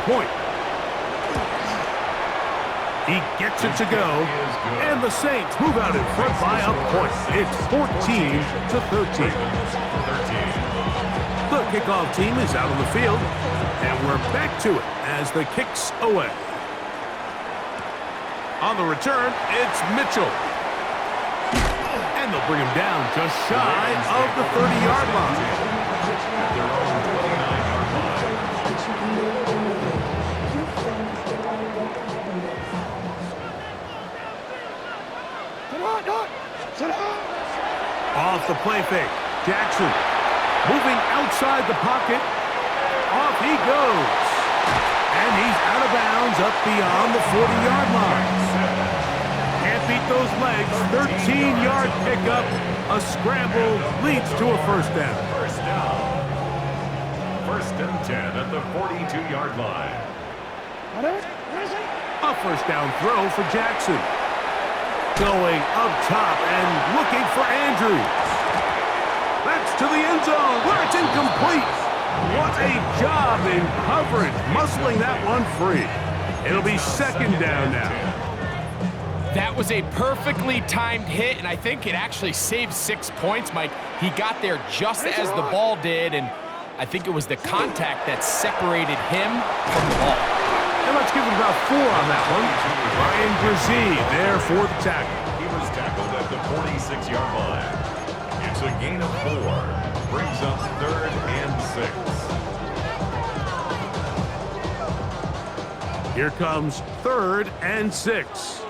point. He gets it to go, and the Saints move out in front by a point. It's 14-13. The kickoff team is out on the field, and we're back to it as the kick's away. On the return, it's Mitchell. And they'll bring him down just shy of the 30-yard line. Off the play fake, Jackson moving outside the pocket. Off he goes. And he's out of bounds up beyond the 40-yard line. Can't beat those legs. 13-yard pickup. A scramble leads to a first down. First and 10 at the 42-yard line. A first down throw for Jackson. Going up top and looking for Andrews. That's to the end zone where it's incomplete. What a job in coverage, muscling that one free. It'll be second down now. That was a perfectly timed hit, and I think it actually saved 6 points, Mike. He got there just as the ball did, and I think it was the contact that separated him from the ball. And let's give him about 4 on that one. Ryan Brzee there for the tackle. He was tackled at the 46-yard line. It's a gain of 4. Brings up 3rd and 6. Here comes 3rd and 6.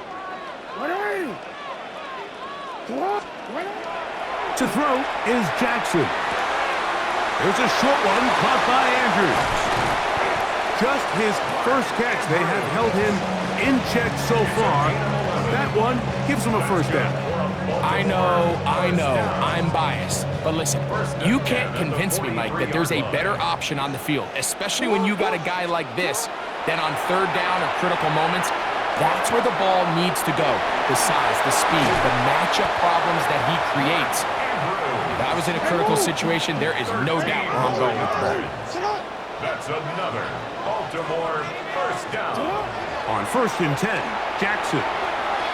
To throw is Jackson. There's a short one caught by Andrews. Just his first catch. They have held him in check so far. That one gives him a first down. I know, I'm biased. But listen, you can't convince me, Mike, that there's a better option on the field, especially when you got a guy like this, that on 3rd down or critical moments, that's where the ball needs to go. The size, the speed, the matchup problems that he creates. If I was in a critical situation, there is no doubt where I'm going with the ball. That's another Baltimore first down. On 1st and 10, Jackson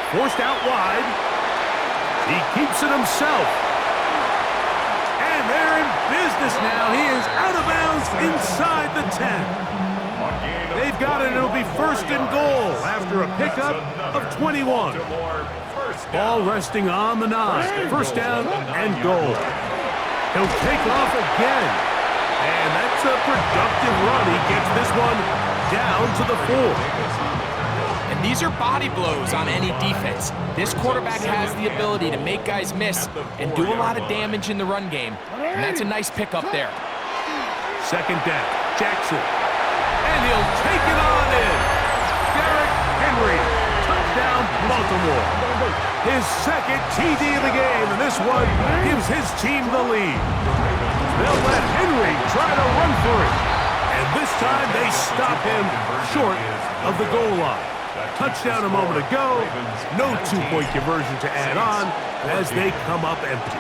forced out wide. He keeps it himself. And they're in business now. He is out of bounds inside the 10. They've got it, and it'll be 1st and goal after a pickup of 21. Ball resting on the 9. First down and goal. He'll take off again. And that's a productive run. He gets this one down to the 4. And these are body blows on any defense. This quarterback has the ability to make guys miss and do a lot of damage in the run game. And that's a nice pickup there. Second down, Jackson. And he'll take it on in. Derrick Henry, touchdown Baltimore. His second TD of the game, and this one gives his team the lead. They'll let Henry try to run for it. And this time they stop him short of the goal line. Touchdown a moment ago. No 2-point conversion to add on as they come up empty.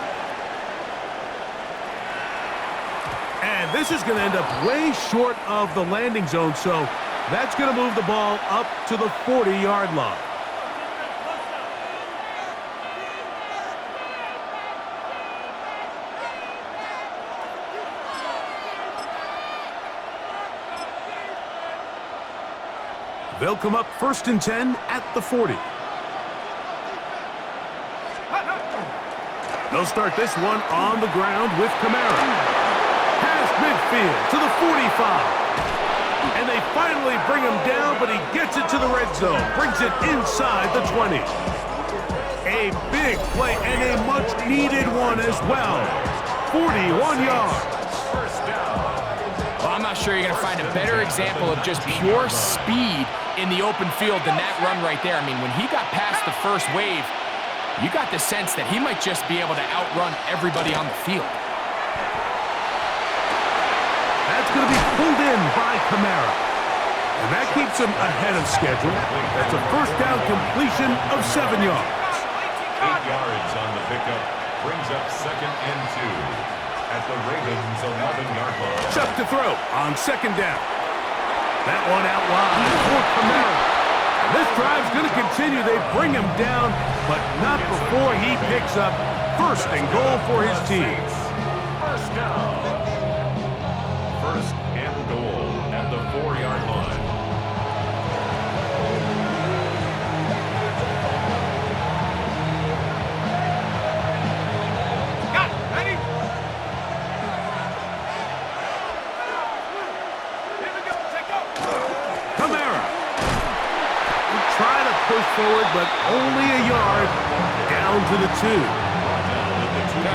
And this is going to end up way short of the landing zone, so that's going to move the ball up to the 40-yard line. They'll come up 1st and 10 at the 40. They'll start this one on the ground with Kamara. Past midfield to the 45. And they finally bring him down, but he gets it to the red zone. Brings it inside the 20. A big play and a much-needed one as well. 41 yards. Well, I'm not sure you're going to find a better example of just pure speed in the open field than that run right there. I mean, when he got past the first wave, you got the sense that he might just be able to outrun everybody on the field. That's going to be pulled in by Kamara. And that keeps him ahead of schedule. That's a first down completion of 7 yards. 8 yards on the pickup. Brings up 2nd and 2 at the Ravens' 11-yard line. Chuck to throw on 2nd down. That one out wide for Kamara. And this drive's going to continue. They bring him down, but not before he picks up first and goal for his team. First down. First and goal at the 4-yard line. Got it. Ready? Here we go. Take off. Kamara. He tried to push forward, but only a yard down to the 2.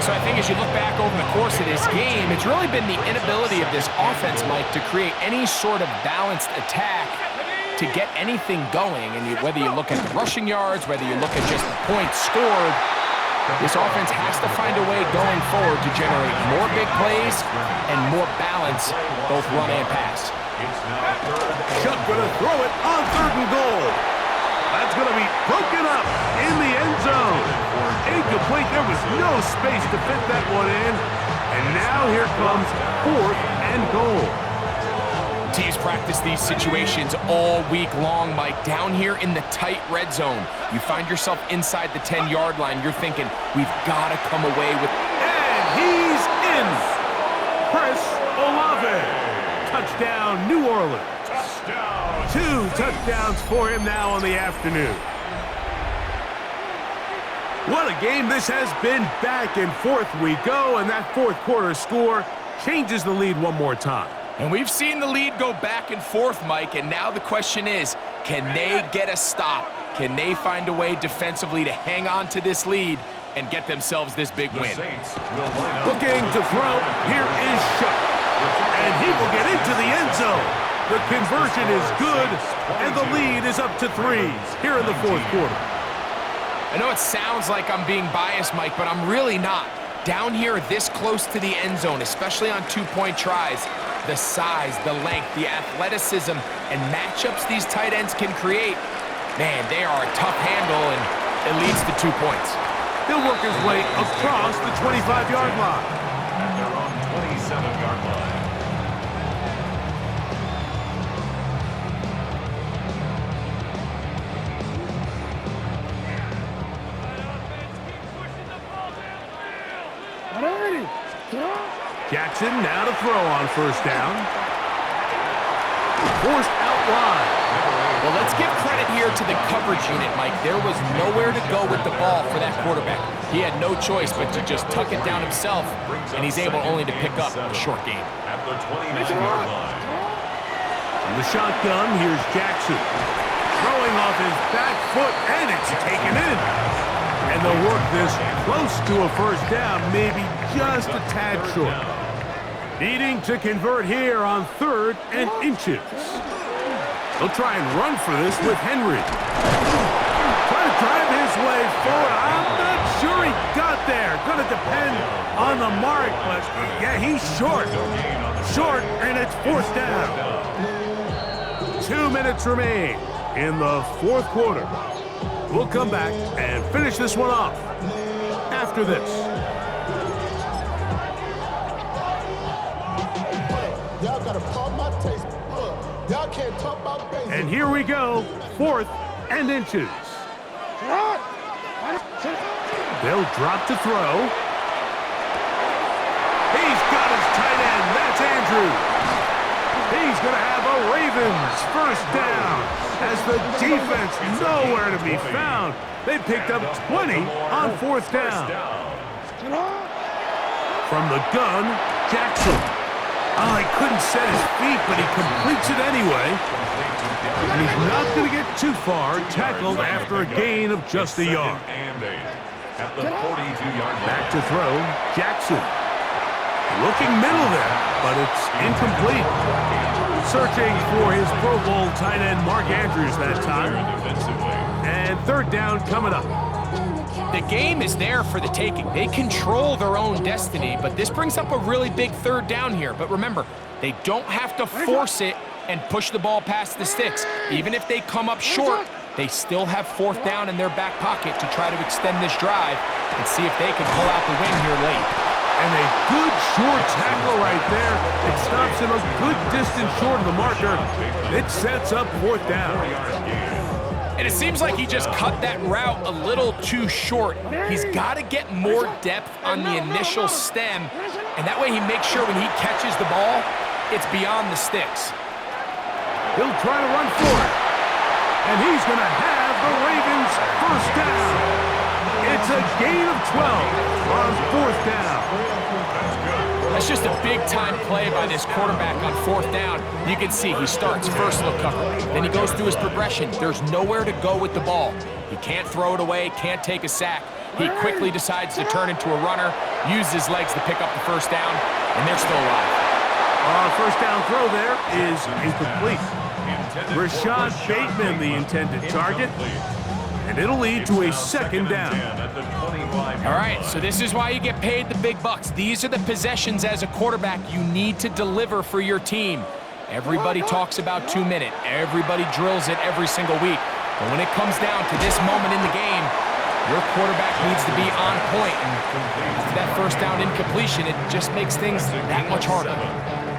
So I think as you look back over the course of this game, it's really been the inability of this offense, Mike, to create any sort of balanced attack to get anything going. And whether you look at the rushing yards, whether you look at just the points scored, this offense has to find a way going forward to generate more big plays and more balance, both run and pass. Chuck going to throw it on 3rd and goal. That's going to be broken up in the end zone. Incomplete. There was no space to fit that one in. And now here comes 4th and goal. Teams practice these situations all week long, Mike. Down here in the tight red zone, you find yourself inside the 10-yard line. You're thinking, we've got to come away with... And he's in. Chris Olave. Touchdown, New Orleans. 2 touchdowns for him now on the afternoon. What a game this has been. Back and forth we go, and that 4th quarter score changes the lead one more time. And we've seen the lead go back and forth, Mike, and now the question is, can they get a stop? Can they find a way defensively to hang on to this lead and get themselves this big win? Looking to throw, here is Shuck. And he will get into the end zone. The conversion is good, and the lead is up to 3 here in the 4th quarter. I know it sounds like I'm being biased, Mike, but I'm really not. Down here this close to the end zone, especially on 2-point tries, the size, the length, the athleticism, and matchups these tight ends can create, man, they are a tough handle, and it leads to 2 points. He'll work his way across the 25-yard line. At their own 27-yard line. Jackson now to throw on 1st down. Forced out wide. Well, let's give credit here to the coverage unit, Mike. There was nowhere to go with the ball for that quarterback. He had no choice but to just tuck it down himself, and he's able only to pick up a short gain. At the 29-yard line. From the shotgun, here's Jackson. Throwing off his back foot, and it's taken in. And they'll work this close to a 1st down, maybe just a tad short. Needing to convert here on 3rd and inches. They'll try and run for this with Henry. Trying to drive his way forward. I'm not sure he got there. Going to depend on the mark, but yeah, he's short. Short, and it's 4th down. 2 minutes remain in the 4th quarter. We'll come back and finish this one off after this. Y'all gotta pump my taste. Y'all can't talk about basic. And here we go, 4th and inches. They'll drop to throw. He's got his tight end. That's Andrews. He's going to have a Ravens 1st down. As the defense nowhere to be found. They picked up 20 on 4th down. From the gun, Jackson. Oh, he couldn't set his feet, but he completes it anyway. And he's not going to get too far, tackled after a gain of just a yard. At the 42-yard line. Back to throw, Jackson. Looking middle there, but it's incomplete. Searching for his Pro Bowl tight end, Mark Andrews, that time. And 3rd down coming up. The game is there for the taking. They control their own destiny, but this brings up a really big 3rd down here. But remember, they don't have to force it and push the ball past the sticks. Even if they come up short, they still have 4th down in their back pocket to try to extend this drive and see if they can pull out the win here late. And a good short tackle right there. It stops him a good distance short of the marker. It sets up 4th down. And it seems like he just cut that route a little too short. He's got to get more depth on the initial stem, and that way he makes sure when he catches the ball, it's beyond the sticks. He'll try to run for it. And he's going to have the Ravens 1st down. It's a gain of 12 on 4th down. That's just a big-time play by this quarterback on 4th down. You can see he starts first look cover. Then he goes through his progression. There's nowhere to go with the ball. He can't throw it away, can't take a sack. He quickly decides to turn into a runner, uses his legs to pick up the 1st down, and they're still alive. 1st down throw there is incomplete. Rashad Bateman, the intended target. And it'll lead to a 2nd down. All right, so this is why you get paid the big bucks. These are the possessions as a quarterback you need to deliver for your team. Everybody talks about 2-minute. Everybody drills it every single week. But when it comes down to this moment in the game, your quarterback needs to be on point. And after that 1st down incompletion, it just makes things that much harder.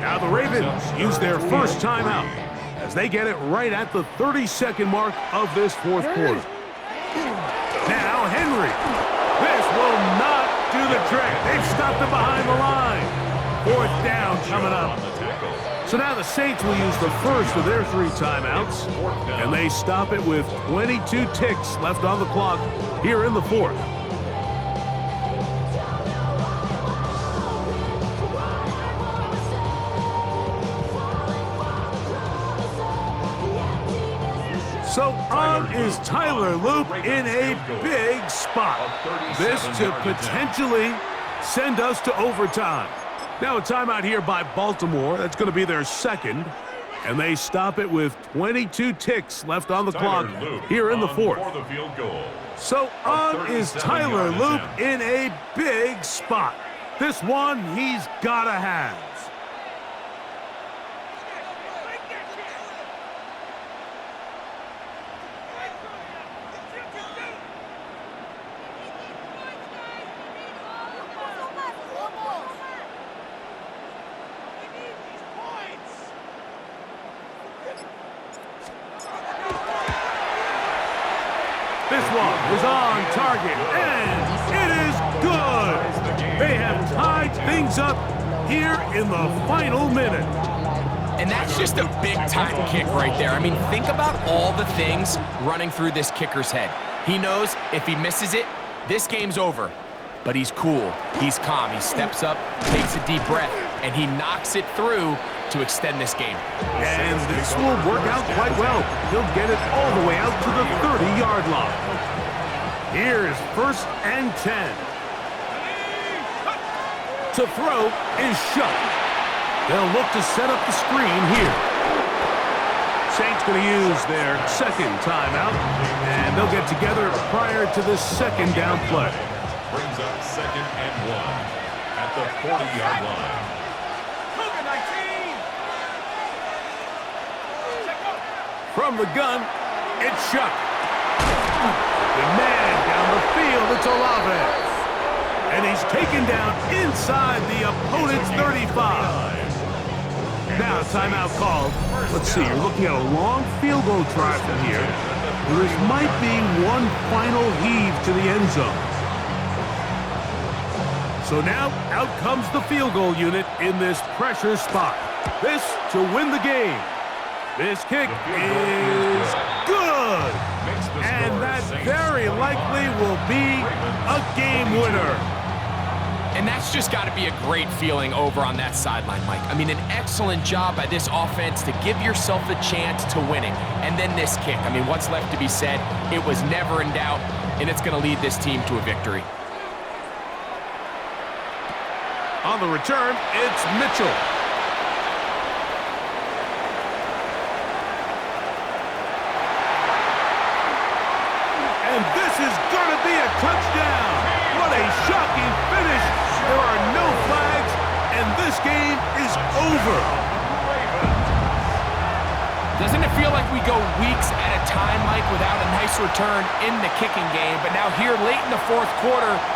Now the Ravens use their 1st timeout as they get it right at the 30-second mark of this 4th quarter. Now Henry. This will not do the trick. They've stopped it behind the line. 4th down coming up. So now the Saints will use the first of their 3 timeouts, and they stop it with 22 ticks left on the clock here in the 4th. So on is Tyler Loop in a big spot. This to potentially send us to overtime. Now a timeout here by Baltimore. That's going to be their 2nd. And they stop it with 22 ticks left on the clock here in the 4th. So on is Tyler Loop in a big spot. This one he's got to have. This one is on target, and it is good. They have tied things up here in the final minute. And that's just a big-time kick right there. I mean, think about all the things running through this kicker's head. He knows if he misses it, this game's over. But he's cool, he's calm, he steps up, takes a deep breath, and he knocks it through to extend this game. And this will work out quite well. He'll get it all the way out to the 30-yard line. Here's 1st and 10. To throw is Shuck. They'll look to set up the screen here. Saints going to use their 2nd timeout, and they'll get together prior to the 2nd down play. Brings up 2nd and 1 at the 40-yard line. From the gun, it's Shuck. The man down the field, it's Olave. And he's taken down inside the opponent's 35. Now, timeout called. Let's see, you're looking at a long field goal try from here. This might be one final heave to the end zone. So now, out comes the field goal unit in this pressure spot. This to win the game. This kick is good. And that very likely will be a game winner. And that's just got to be a great feeling over on that sideline, Mike. I mean, an excellent job by this offense to give yourself a chance to winning. And then this kick. I mean, what's left to be said? It was never in doubt, and it's going to lead this team to a victory. On the return, it's Mitchell. And this is going to be a touchdown. What a shocking finish. There are no flags, and this game is over. Doesn't it feel like we go weeks at a time, Mike, without a nice return in the kicking game? But now here late in the 4th quarter,